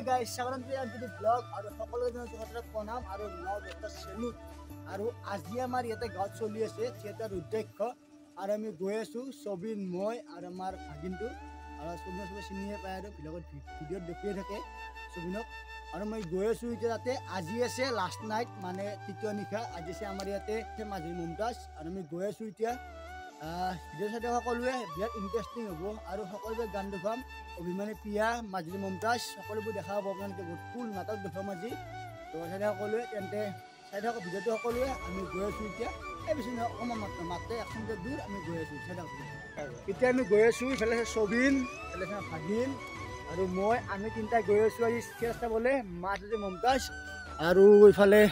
Guys সাগৰন প্ৰিয়াঞ্জলি blog আৰু সকলো জনসাধাৰণক প্ৰণাম আৰু নৱদত্ত চেলুট আৰু আজি আমাৰ ইয়াতে গাঁৱত চলি আছে থিয়েটাৰ উদ্দেশ্য আৰু আমি গৈ আছো ছবিন মই আৰু আমাৰ ভাগিনটো আৰু ছবিন সবে চিনিয়ে পায় আৰু ভিডিঅ'ত দেখিয়ে থাকে ছবিনক আৰু মই গৈ আছো এতিয়া তাতে আজি আছে লাষ্ট নাইট মানে তৃতীয় নিশা আজি আছে আমাৰ ইয়াতে মাজুলী মুমতাজ আৰু আমি গৈ আছো এতিয়া ভিডিঅ' চাই সকলোৱে বিৰাট ইণ্টাৰেষ্টিং হ'ব আৰু সকলোৱে গান দেখুৱাম অভিমানী প্ৰিয়া মাজুলী মুমতাজ সকলোবোৰ দেখা পাব আপোনালোকে বহুত ফুল নাটক দেখুৱাম আজি তো চাই সকলোৱে তেন্তে চাই থাকক ভিডিঅ'টো সকলোৱে আমি গৈ আছোঁ এতিয়া এই বেছি নহয় অকণমান মাত্ৰ 1 মিনিট দূৰ আমি গৈ আছোঁ চাই থাকক এতিয়া আমি গৈ আছোঁ ইফালে আছে ছবিন ইফালে আছে ভাগিন আৰু মই আমি তিনিটা গৈ আছোঁ আজি ষ্টেজ চাবলৈ মাজুলী মুমতাজ আৰু ইফালে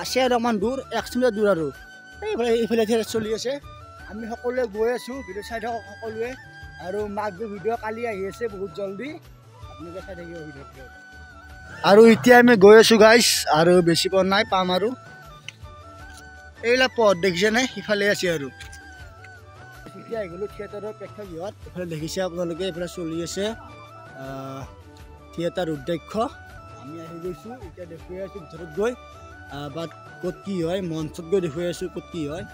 আছে আৰু অকণমান দূৰ 1 মিনিট দূৰ আৰু এইফালে চলি আছে আমি সকলোৱে গৈ আছোঁ ভিডিঅ' চাই থাকক সকলোৱে আৰু মাঘ বিহু ভিডিঅ' কালি আহি আছে বহুত জলদি আপোনালোকে চাই থাকিব ভিডিঅ'টো আৰু এতিয়া আমি গৈ আছোঁ গাইছ আৰু বেছি পথ নাই পাম আৰু এইবিলাক পথ দেখিছেনে সিফালে আছে আৰু এতিয়া আহি গ'লোঁ থিয়েটাৰৰ প্ৰেক্ষাগৃহত এইফালে দেখিছে আপোনালোকে এইফালে চলি আছে থিয়েটাৰ উদ্দেশ্য আমি আহি গৈছোঁ এতিয়া দেখুৱাই আছোঁ ভিতৰত গৈ বাট ক'ত কি হয় মঞ্চত গৈ দেখুৱাই আছোঁ ক'ত কি হয়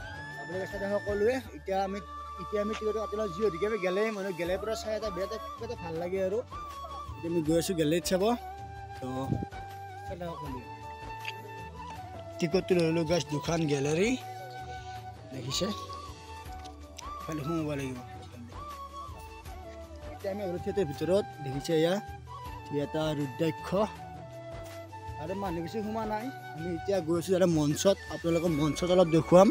আপোনালোকে চাই সকলোৱে এতিয়া আমি টিকট কাটি লওঁ যিহেতুকে আমি গেলে মানুহ গেলে পৰা চাই এটা বিৰাট কিবা ভাল লাগে আৰু এতিয়া আমি গৈ আছোঁ গেলেৰীত চাব তো চাই সকলোৱে টিকটটো লৈ গাছ দুখন গেলেৰী দেখিছে খালি সোমাব লাগিব এতিয়া আমি আৰু থিয়েটাৰৰ ভিতৰত দেখিছে এয়া থিয়েটাৰ উদ্দেশ্য আৰু মানুহ বেছি সোমোৱা নাই আমি এতিয়া গৈ আছোঁ এটা মঞ্চত আপোনালোকক মঞ্চত অলপ দেখুৱাম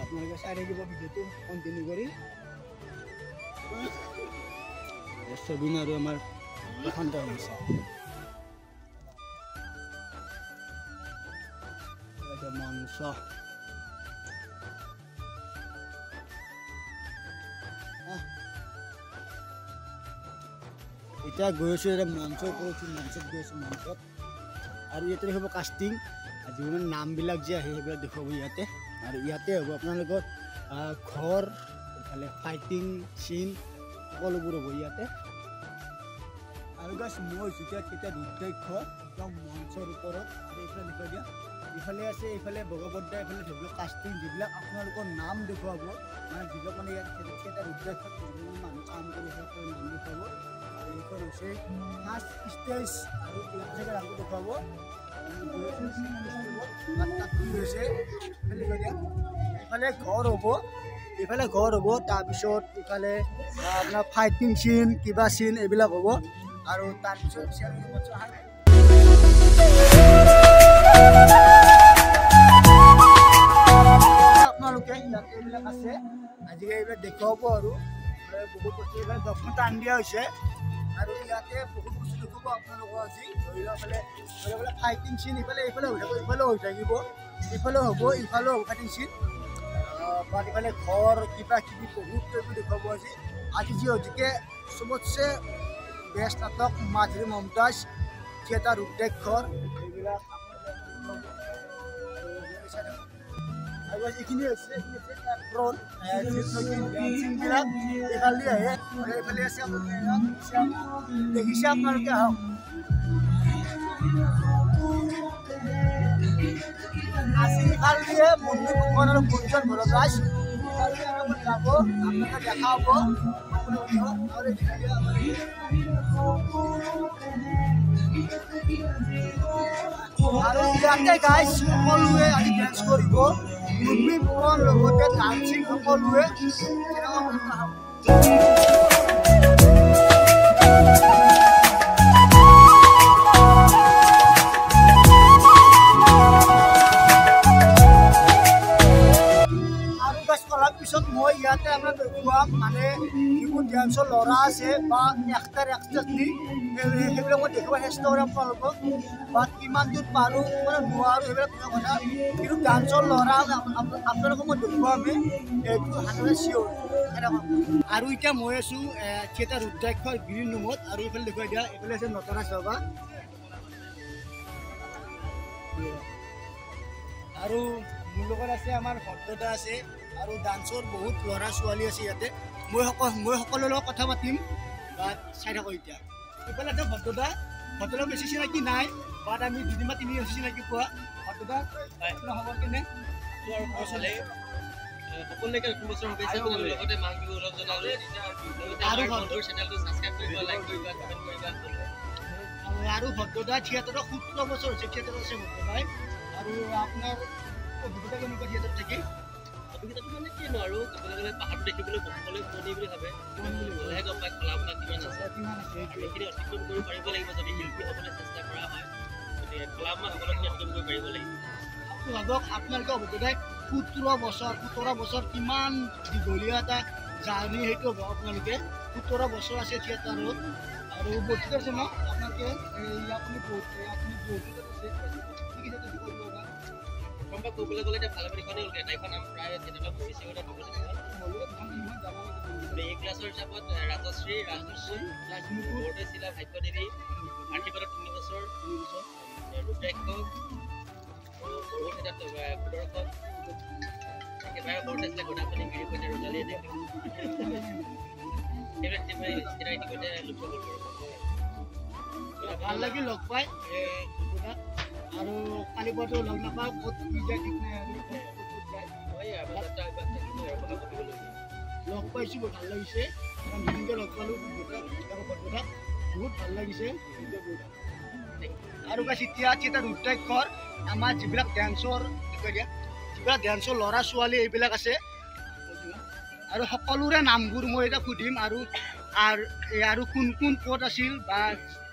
আপোনালোকে চাই থাকিব ভিডিঅ'টো কণ্টিনিউ কৰি ছবিন আৰু আমাৰ প্ৰশান্ত হৈছে মঞ্চ এতিয়া গৈ আছোঁ এটা মঞ্চৰ ওপৰত মঞ্চত গৈ আছোঁ মঞ্চত আৰু ইয়াতে হ'ব কাষ্টিং যিমান নামবিলাক যে আহে সেইবিলাক দেখুৱাব ইয়াতে আৰু ইয়াতে হ'ব আপোনালোকৰ ঘৰ ইফালে ফাইটিং চিন সকলোবোৰ হ'ব ইয়াতে আৰু গাছ মই যেতিয়া তেতিয়া উদ্দেশ্য একদম মঞ্চৰ ওপৰত আৰু এইফালে দেখুৱাই দিয়া ইফালে আছে এইফালে ভগৱদ্দা এইফালে ধৰিলওক কাষ্টিং যিবিলাক আপোনালোকৰ নাম দেখুৱাব মানে যিবিলাক মানে ইয়াত থিয়েটাৰ উদ্দেশ্যত মানুহ কাম কৰি নাম দেখুৱাব আৰু এইখন হৈছে ফাৰ্ষ্ট ষ্টেজ আৰু ইয়াত নামটো দেখুৱাব ইফালে ঘৰ হ'ব তাৰপিছত ইফালে আপোনাৰ ফাইটিং চিন কিবা চিন এইবিলাক হ'ব আৰু তাৰপিছত আপোনালোকে এইবিলাক আছে আজিকালি এইবিলাক দেখুৱাব আৰু বহুত বস্তু এইবিলাক দক্ষিণ টান দিয়া হৈছে আৰু ইয়াতে বহুত বস্তু দেখুৱাব আপোনালোকক আজি ধৰি লওক এইফালে ফাইটিং চিন এইফালে হৈ থাকিব ইফালেও হৈ থাকিব ইফালেও হ'ব ফাইটিং চিন বা ইফালে ঘৰ কিবা কিবি বহুত কিবা দেখুৱাব আজি যিহেতুকে চবতছে বেষ্ট নাটক মাজুলী মুমতাজ থিয়েটাৰ উদ্দেশ্যৰ এইবিলাক আৰু এইখিনি হৈছে এপ্ৰন চিনবিলাক এইফালে আহে আৰু এইফালে আছে দেখিছে আপোনালোকে আহক আজি ইফাল দিয়ে মন্দিৰ ভগৱান আৰু গুঞ্জন ভৰদ্বাজ যাব আপোনালোকে দেখা হ'ব আৰু ইয়াতে গাইজ সকলোৱে আজি ডেন্স কৰিব মুভি ভগৱান লগতে ডান্সিং সকলোৱে পিছত মই ইয়াতে আপোনাৰ দেখুৱাম মানে যিবোৰ ডেন্সৰ ল'ৰা আছে বা এক্ট্ৰেছনি সেইবিলাক মই দেখুৱাব চেষ্টা কৰিম আপোনালোকক বা কিমান দূৰ পাৰোঁ মানে নোৱাৰোঁ সেইবিলাক কথা কিন্তু ডান্সৰ ল'ৰা আপোনালোকক মই দেখুৱামে এইটো হাতেৰে চিয়'ৰ আৰু এতিয়া মই আছোঁ থিয়েটাৰ উদ্দেশ্যৰ গ্ৰীণ ৰুমত আৰু এইফালে দেখুৱাই দিয়া এইফালে আছে নতনা সভা আৰু মোৰ লগত আছে আমাৰ ভদ্ৰতা আছে আৰু ডান্সৰ বহুত ল'ৰা ছোৱালী আছে ইয়াতে মই সকলোৰ লগত কথা পাতিম বা চাই থাকোঁ এতিয়া এইফালে আছে ভদ্ৰতা ভদ্ৰদা বেছি চিনাকি নাই বাট আমি দুদিন বা তিনিদিন বেছি চিনাকি পোৱা ভদ্ৰদা আপোনাৰ খবৰ কেনে সকলোকে বছৰ শুভেচ্ছা জনালোঁ লগতে মাঘ বিহু অলপ জনালোঁ আৰু বন্ধুৰ চেনেলটো ছাবস্ক্ৰাইব কৰিব লাইক কৰিবা কমেণ্ট কৰিবা আৰু ভদ্ৰদা থিয়েটাৰৰ 17 বছৰ হৈছে থিয়েটাৰত আছে ভদ্ৰদাই আৰু আপোনাৰ অভিজ্ঞতা কেনেকুৱা থিয়েটাৰত থাকি অভিজ্ঞতাটো মানে কিনো আৰু ক'বলৈ গ'লে পাহাৰটো দেখিবলৈ সকলোৱে শুৱনি বুলি ভাবে গ'লেহে গম পায় কলাবোলা কিমান আছে সেইখিনি অতিক্ৰম কৰিব পাৰিব লাগিব যদি শিল্পী হ'বলৈ চেষ্টা কৰা হয় গতিকে কলাবোলা সকলোখিনি অতিক্ৰম কৰিব পাৰিব লাগিব ভাবক আপোনালোকে অভিজ্ঞতাই 17 বছৰ কিমান দীঘলীয়া এটা জাৰ্ণি সেইটো হ'ব আপোনালোকে 17 বছৰ আছে থিয়েটাৰত আৰু বহুত আছে ন আপোনালোকে আপুনি সম্ভৱ ক'বলৈ গ'লে এতিয়া ভালে পানীখনেই হ'ল এটাইখন নাম প্ৰায় থিয়েটাৰত বহিছে এটা দুবছৰ এই ক্লাছৰ হিচাপত ৰাজশ্ৰী বৰদৈ চিলা ভাগ্যদেৱী আশীৰ্বাদত 3 বছৰ ৰুদ্ৰাক্ষ সৰু থিয়েটাৰত 15খন একেবাৰে সৰু আছিলে গোদাপানী গিৰি সৈতে ৰজালীয়ে দেখোঁ সেইবিলাক ইতিমধ্যে লুপ্ত হ'ল ভাল লাগি লগ পাই আৰু কালি পৰতো লগ নাপাওঁ ক'ত যায় ঠিক নাই লগ পাইছোঁ বহুত ভাল লাগিছে নতুনকৈ লগ পালোঁ বহুত ভাল লাগিছে আৰু এতিয়া থিয়েটাৰ ৰুদ্ৰাক্ষৰ আমাৰ যিবিলাক ডেন্সৰ যিবিলাক ডেন্সৰ ল'ৰা ছোৱালী এইবিলাক আছে আৰু সকলোৰে নামবোৰ মই এতিয়া সুধিম আৰু কোন কোন ক'ত আছিল বা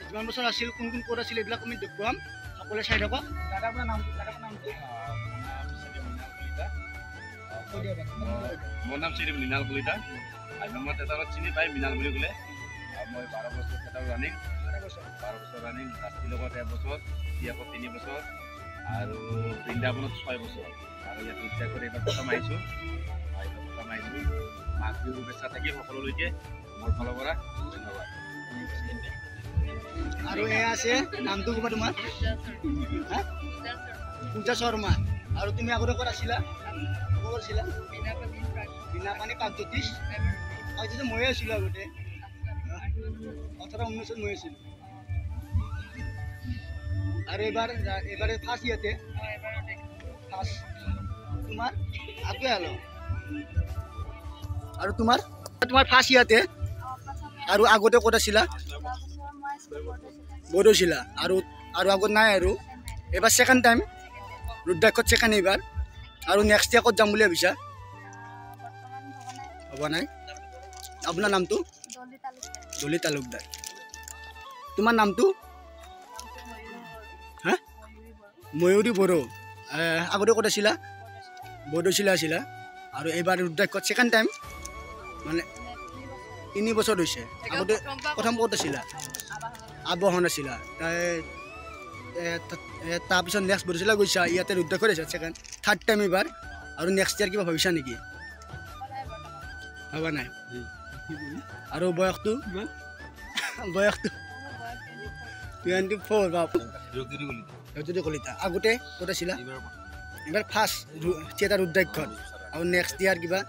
যিমান বছৰ আছিল কোন কোন ক'ত আছিল এইবিলাক আমি দেখুৱাম সকলোৱে চাই থাকক দাদা আপোনাৰ নামটো মোৰ নাম শ্ৰী মৃণাল কলিতা আৰু মই থিয়েটাৰত চিনি পাই মৃণাল বুলি ক'লে মই 12 বছৰ থিয়েটাৰ ৰানিং 12 বছৰ ৰানিং ৰাষ্ট্ৰীয় লগত 1 বছৰ ইয়াকত 3 বছৰ আৰু বৃন্দাবনত 6 বছৰ আৰু ইয়াত উদ্যান কৰি এইবাৰ প্ৰথম আহিছোঁ মাঘ বিহুৰ শুভেচ্ছা থাকিল সকলোলৈকে মোৰ ফালৰ পৰা ধন্যবাদ আৰু এয়া আছে নামটো ক'বা তোমাৰ পূজা শৰ্মা আৰু তুমি আগতে ক'ত আছিলা ক'ত আছিলা বীণাপানী প্ৰাগজ্যোতিষ আজিতো ময়ে আছিলোঁ আগতে 18-19 মই আছিলোঁ আৰু এইবাৰ ফাৰ্ষ্ট ইয়াতে ফাৰ্ষ্ট তোমাৰ আগে আলো আৰু তোমাৰ ফাৰ্ষ্ট ইয়াতে আৰু আগতে ক'ত আছিলা বৰদৈচিলা আৰু আগত নাই আৰু এবাৰ ছেকেণ্ড টাইম ৰুদ্ৰাক্ষত ছেকেণ্ড এইবাৰ আৰু নেক্সট ইয়াৰ ক'ত যাম বুলি ভাবিছা হ'ব নাই আপোনাৰ নামটো দলি তালুকদাৰ তোমাৰ নামটো হা ময়ূৰী বড়ো আগতে ক'ত আছিলা বৰদৈচিলা আছিলা আৰু এইবাৰ ৰুদ্ৰাক্ষত ছেকেণ্ড টাইম মানে 3 বছৰ হৈছে আগতে প্ৰথম ক'ত আছিলা আবাহন আছিলা তাৰপিছত নেক্সট বৰদৈচিলা গৈছা ইয়াতে ৰুদ্ৰাক্ষত আছে ছেকেণ্ড থাৰ্ড টাইম এইবাৰ আৰু নেক্সট ইয়াৰ কিবা ভাবিছা নেকি ভবা নাই আৰু বয়সটো 24 বাপ যদি কলিতা আগতে ক'ত আছিলা এইবাৰ ফাৰ্ষ্ট থিয়েটাৰ ৰুদ্ৰাক্ষত আৰু নেক্সট ইয়াৰ কিবা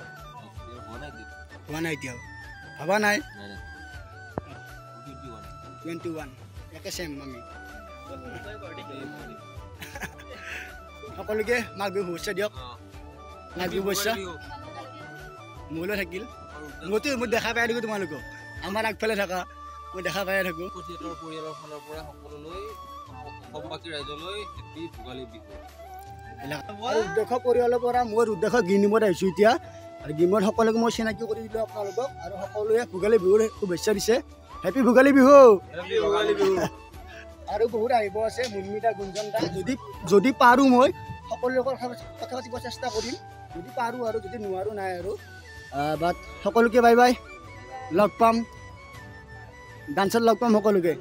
হোৱা নাই এতিয়াও ভবা নাই 21 একে চেম আমি সকলোকে মাঘ বিহু শুভেচ্ছা দিয়ক মাঘ বিহু শুভেচ্ছা মোলৈ থাকিল মই দেখা পাই থাকোঁ তোমালোকক আমাৰ আগফালে থাকা মই দেখা পাই থাকোঁ পৰিয়ালৰ ফালৰ পৰা সকলোলৈ অসমবাসী ৰাইজলৈ হেপী ভোগালী বিহু ৰুদ্ৰাক্ষ পৰিয়ালৰ পৰা মই ৰুদ্ৰাক্ষ গিনিমত আহিছোঁ এতিয়া আৰু গিনিমত সকলোকে মই চিনাকি কৰি দিলোঁ আপোনালোকক আৰু সকলোৱে ভোগালী বিহুৰ শুভেচ্ছা দিছে হেপী ভোগালী বিহু আৰু বহুত আহিব আছে মুনমিতা গুঞ্জন দা যদি পাৰোঁ মই সকলোৰে কথা পাতিব চেষ্টা কৰিম যদি পাৰোঁ আৰু যদি নোৱাৰোঁ নাই আৰু বাট সকলোকে বাই বাই লগ পাম ডান্সত লগ পাম সকলোকে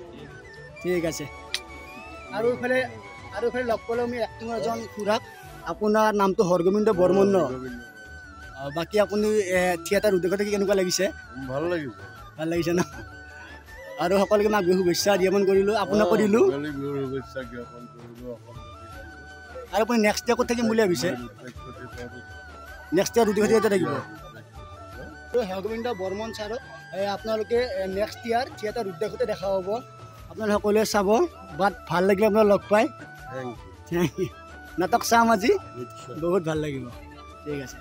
ঠিক আছে আৰু এইফালে লগ পালে আমি এক্টিঙৰ এজন খুৰাক আপোনাৰ নামটো হৰগোবিন্দ বৰ্মন ন বাকী আপুনি থিয়েটাৰ ৰুদ্ৰাক্ষ থাকি কেনেকুৱা লাগিছে ভাল লাগিছে ন আৰু সকলোকে মাঘ বিহু শুভেচ্ছা জ্ঞাপন কৰিলোঁ আপোনাকো দিলোঁ আৰু আপুনি নেক্সট ইয়াৰ ক'ত থাকিম বুলি ভাবিছে নেক্সট ইয়াৰ ৰুদ্ৰাক্ষ থাকিব হৰগোবিন্দ বৰ্মন ছাৰক আপোনালোকে নেক্সট ইয়াৰ থিয়েটাৰ ৰুদ্ৰাক্ষতে দেখা হ'ব আপোনালোকে সকলোৱে চাব বাট ভাল লাগিলে আপোনাক লগ পাই নাটক চাম আজি বহুত ভাল লাগিব ঠিক আছে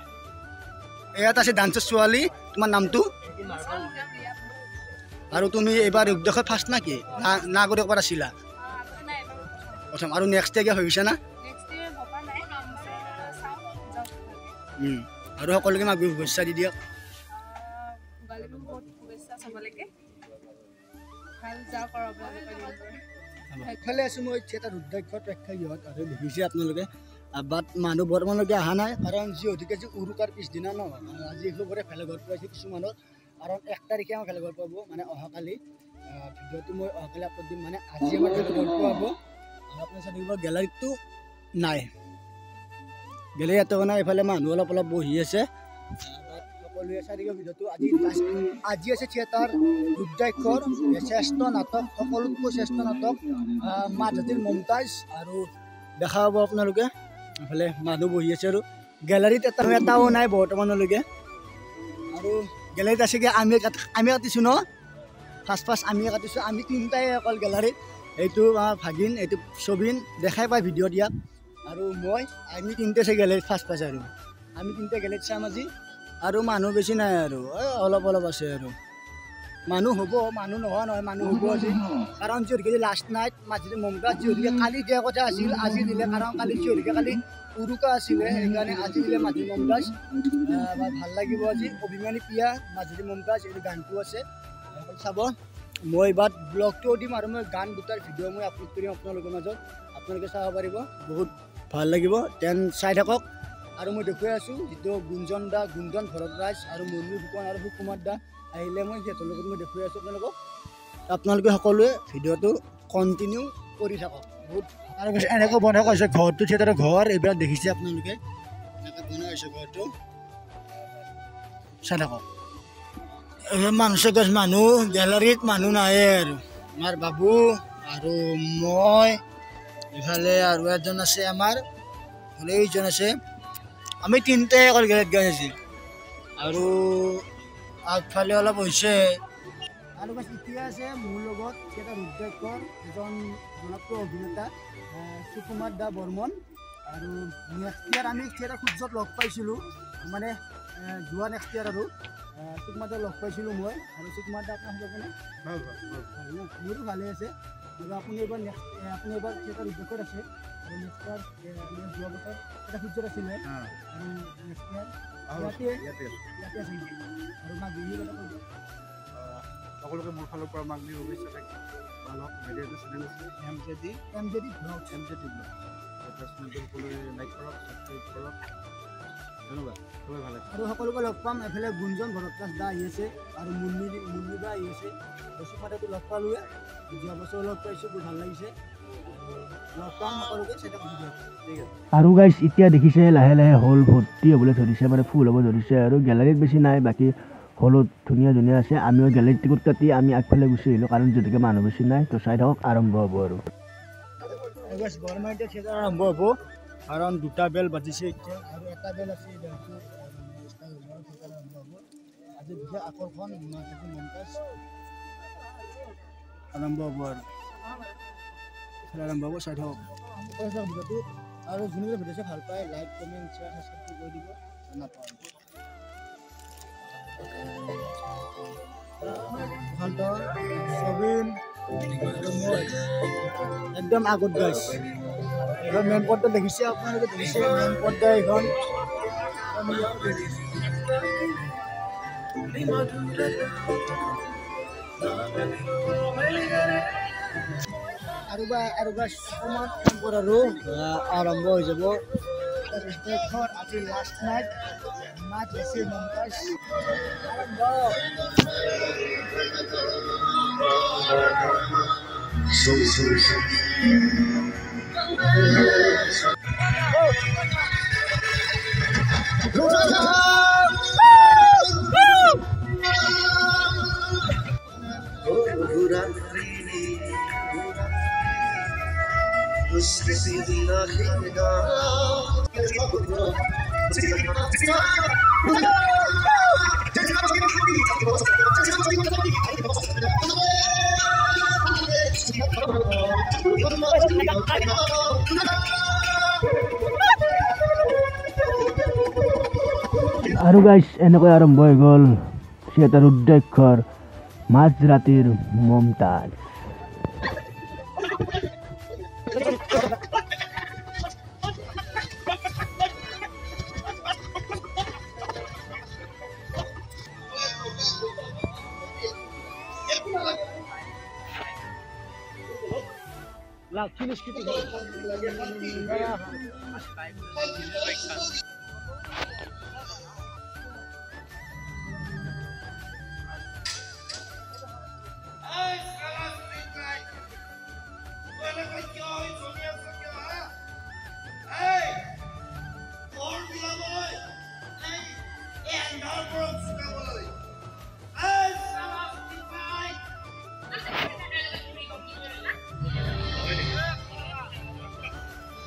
ইয়াত আছে ডান্সৰ ছোৱালী তোমাৰ নামটো আৰু তুমি এইবাৰ উদ্যোগত ফাৰ্ষ্ট না কি না আগতে একবাৰ আছিলা প্ৰথম আৰু নেক্সট ইয়াৰ হৈ গৈছে না আৰু সকলোকে মাক শুভেচ্ছা দি দিয়ক ভালে আছো মই থিয়েটাৰ উদ্যোগত প্ৰেক্ষাগৃহত আৰু দেখিছে আপোনালোকে বাট মানুহ বৰ্তমানলৈকে অহা নাই কাৰণ যিহেতুকে আজি উৰুকাৰ পিছদিনা ন আজি এইবোৰে ভেলাঘৰ পাইছে কিছুমানৰ কাৰণ 1 তাৰিখে আমাৰ ভেলাঘৰ পাব মানে অহাকালি ভিডিঅ'টো মই অহাকালি আপলোড দিম মানে আজি আমাৰ ভেলাঘৰ পাব আপোনাৰ চাই থাকিব গেলাৰীটো নাই গেলাৰী এটা নাই এইফালে মানুহ অলপ অলপ বহি আছে সকলোৱে চাই থাকিব ভিডিঅ'টো আজি আছে থিয়েটাৰ ৰুদ্ৰাক্ষৰ শ্ৰেষ্ঠ নাটক সকলোতকৈ শ্ৰেষ্ঠ নাটক মাজহাতীৰ মমতাজ আৰু দেখা পাব আপোনালোকে এইফালে মানুহ বহি আছে আৰু গেলাৰীত এটাও নাই বৰ্তমানলৈকে আৰু গেলাৰীত আছে কি আমি কাটিছোঁ ন ফাৰ্ষ্ট আমি কাটিছোঁ আমি তিনিটাই অকল গেলাৰীত এইটো ভাগিন এইটো ছবিন দেখাই পাই ভিডিঅ' দিয়াত আৰু আমি তিনিটা চাই গেলাৰীত ফাৰ্ষ্ট আৰু আমি তিনিটা গেলাৰীত চাম আজি আৰু মানুহ বেছি নাই আৰু অলপ অলপ আছে আৰু মানুহ হ'ব মানুহ নোহোৱা নহয় মানুহ হ'ব আজি কাৰণ যিহেতুকে লাষ্ট নাইট মাজহাতীৰ মমতাজ যিহেতুকে কালি দিয়া কথা আছিল আজি দিলে কাৰণ কালি যিহেতুকে কালি উৰুকা আছিলে সেইকাৰণে আজি দিলে মাজহাতীৰ মমতাজ ভাল লাগিব আজি অভিমানী প্ৰিয়া মাজহাতীৰ মমতাজ এইটো গানটো আছে চাব মই এইবাৰ ব্লগটোও দিম আৰু মই গান দুটাৰ ভিডিঅ' মই আপলোড কৰিম আপোনালোকৰ মাজত আপোনালোকে চাব পাৰিব বহুত ভাল লাগিব দেন চাই থাকক আৰু মই দেখুৱাই আছোঁ যিটো গুঞ্জন দা গুঞ্জন ভৰতৰাজ আৰু মুৰলী ফুকন আৰু সুকুমাৰ দা আহিলে মই সিহঁতৰ লগত মই দেখুৱাই আছোঁ আপোনালোকে সকলোৱে ভিডিঅ'টো কণ্টিনিউ কৰি থাকক বহুত তাৰপিছত এনেকৈ বনাই কৈছে ঘৰটো থিয়েটাৰৰ ঘৰ এইবিলাক দেখিছে আপোনালোকে এনেকৈ বনাই হৈছে ঘৰটো চাই থাকক মানুহ গেলাৰীত মানুহ নাহে আৰু আমাৰ বাবু আৰু মই ইফালে আৰু এজন আছে আমাৰ এইজন আছে আমি তিনিটাই অকল গেলাৰীত গাই আছিল আৰু আগফালে অলপ হৈছে আৰু বাছ এতিয়া আছে মোৰ লগত থিয়েটাৰ ৰুদ্ৰাক্ষৰ এজন জনপ্ৰিয় অভিনেতা সুকুমাৰ দা বৰ্মন আৰু নেক্সট ইয়াৰ আমি থিয়েটাৰ সূৰ্যত লগ পাইছিলোঁ মানে যোৱা নেক্সট ইয়াৰ আৰু সুকুমাৰ দা লগ পাইছিলোঁ মই আৰু সুকুমাৰ দা আপোনাৰ হ'বনে মোৰো ভালে আছে আৰু আপুনি এইবাৰ থিয়েটাৰ উদ্যোগত আছে আৰু নেক্সট ইয়াৰ যোৱা বছৰ এটা সূৰ্যত আছিলে আৰু নেক্সট ইয়াৰ ইয়াতে আছে আৰু মাক বিহুৰ কথা কৈ দিয়ক সকলোকে মোৰ ফালৰ পৰা মাক বিহুৰ শুভেচ্ছা থাকিল ভাল হওক মেডিয়াটো চেনেল আছে এম জে ডি ব্লগ সকলোৱে লাইক কৰক ছাবস্ক্ৰাইব কৰক ধন্যবাদ সবাই ভালে আৰু সকলোকে লগ পাম এফালে গুঞ্জন ভৰতৰাজ দা আহি আছে আৰু মুৰলী দা আহি আছে বসুমাতাটো লগ পালোৱে যোৱা বছৰ লগ পাইছোঁ বহুত ভাল লাগিছে লগ পাম সকলোকে ঠিক আছে আৰু গাইজ এতিয়া দেখিছে লাহে লাহে হল ভৰ্তি হ'বলৈ ধৰিছে মানে ফুল হ'ব ধৰিছে আৰু গেলাৰীত বেছি নাই বাকী হলত ধুনীয়া ধুনীয়া আছে আমিও গেলাৰীত টিকট কাটি আমি আগফালে গুচি আহিলোঁ কাৰণ যদিকে মানুহ বেছি নাই তো চাই থাকক আৰম্ভ হ'ব আৰু গভৰ্ণমেণ্টে থিয়েটাৰ আৰম্ভ হ'ব কাৰণ 2টা বেল বাজিছে এতিয়া আৰু এটা বেল আছে বেলটো আৰম্ভ হ'ব আজি বিশেষ আকৰ্ষণ মাজহাতীৰ মমতাজ আৰম্ভ হ'ব আৰু আৰম্ভ হ'ব চাই থাকক ভিডিঅ'টো আৰু যোনবিলাক ভিডিঅ' চাই ভাল পায় লাইক কমেণ্ট শ্বেয়াৰ ছাবস্ক্ৰাইব কৰি দিব নাপাওঁ ছবিন একদম আগত গাইছ এইখন মেইন পৰ্দা দেখিছে আপোনালোকে দেখিছে মেইন পৰ্দা এইখন আৰু অকণমান টাইমৰ আৰু আৰম্ভ হৈ যাব আজি লাষ্ট নাইট মাজহাতীৰ মমতাজ আৰু গাইছ এনেকৈ আৰম্ভ হৈ গ'ল থিয়েটাৰ উদ্যক্ষৰ মাঝৰাতিৰ মমতাজ।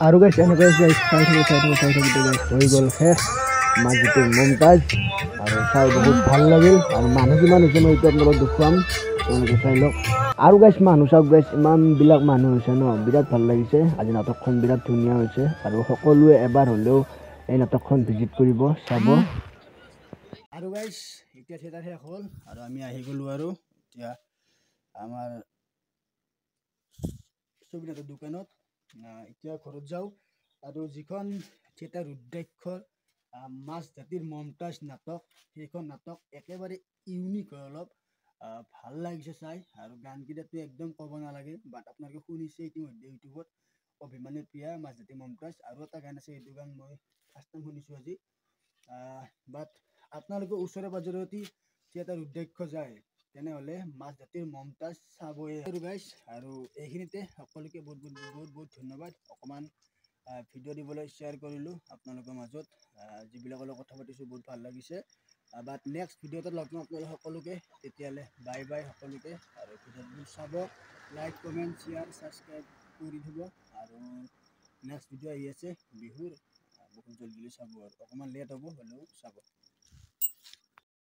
আৰু গাইছ এনেকৈ চাই থাকোঁতে হৈ গ'ল শেষ মাজুটোৰ মমতাজ। আৰু চাই বহুত ভাল লাগিল। আৰু মানুহ কিমান হৈছে মই এইটো আপোনালোকক দেখুৱাম, তেওঁলোকে চাই লওক। আৰু গাইছ মানুহ চাওক গাইছ, ইমানবিলাক মানুহ হৈছে ন, বিৰাট ভাল লাগিছে। আজি নাটকখন বিৰাট ধুনীয়া হৈছে আৰু সকলোৱে এবাৰ হ'লেও এই নাটকখন ভিজিট কৰিব, চাব। আৰু গাইছ এতিয়া থিয়েটাৰ শেষ হ'ল আৰু আমি আহি গ'লোঁ আৰু এতিয়া আমাৰ ছবি নাটৰ দোকানত। এতিয়া ঘৰত যাওঁ আৰু যিখন থিয়েটাৰ উদ্যক্ষৰ মাঝৰাতিৰ মমতাজ নাটক, সেইখন নাটক একেবাৰে ইউনিক হয়, অলপ ভাল লাগিছে চাই। আৰু গানকেইটাতো একদম ক'ব নালাগে, বাট আপোনালোকে শুনিছে ইতিমধ্যে ইউটিউবত, অভিমানী প্ৰিয়া মাঝৰাতি মমতাজ। আৰু এটা গান আছে, এইটো গান মই ফাৰ্ষ্ট টাইম শুনিছোঁ আজি। বাট আপোনালোকে ওচৰে পাজৰে থিয়েটাৰ উদ্যক্ষ যায় তেনেহ'লে মাঝৰাতিৰ মমতাজ চাবই আৰু গাইছ। আৰু এইখিনিতে সকলোকে বহুত ধন্যবাদ। অকণমান ভিডিঅ' দিবলৈ শ্বেয়াৰ কৰিলোঁ আপোনালোকৰ মাজত, যিবিলাকৰ লগত কথা পাতিছোঁ বহুত ভাল লাগিছে। বাট নেক্সট ভিডিঅ' এটাত লগ পাম আপোনালোক সকলোকে, তেতিয়াহ'লে বাই বাই সকলোকে। আৰু ভিডিঅ'বোৰ চাব, লাইক কমেণ্ট শ্বেয়াৰ ছাবস্ক্ৰাইব কৰি দিব। আৰু নেক্সট ভিডিঅ' আহি আছে বিহুৰ, বহুত জলদি চাব আৰু অকণমান লেট হ'ব হ'লেও চাব।